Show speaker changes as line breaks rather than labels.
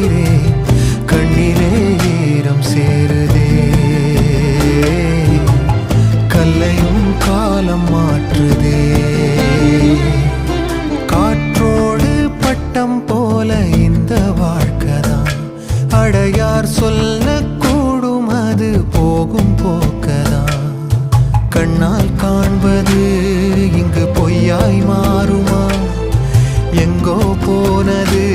உயிரே கண்ணிலே ஈரம் சேருதே. கல்லையும் காலம் மாற்றுதே. காற்றோடு பட்டம் போல இந்த வாழ்க்கைதான். அடையார் சொல்லக்கூடும் அது போகும் போக்கதான். கண்ணால் காண்பது இங்கு பொய்யாய் மாறுமா? எங்கோ போனது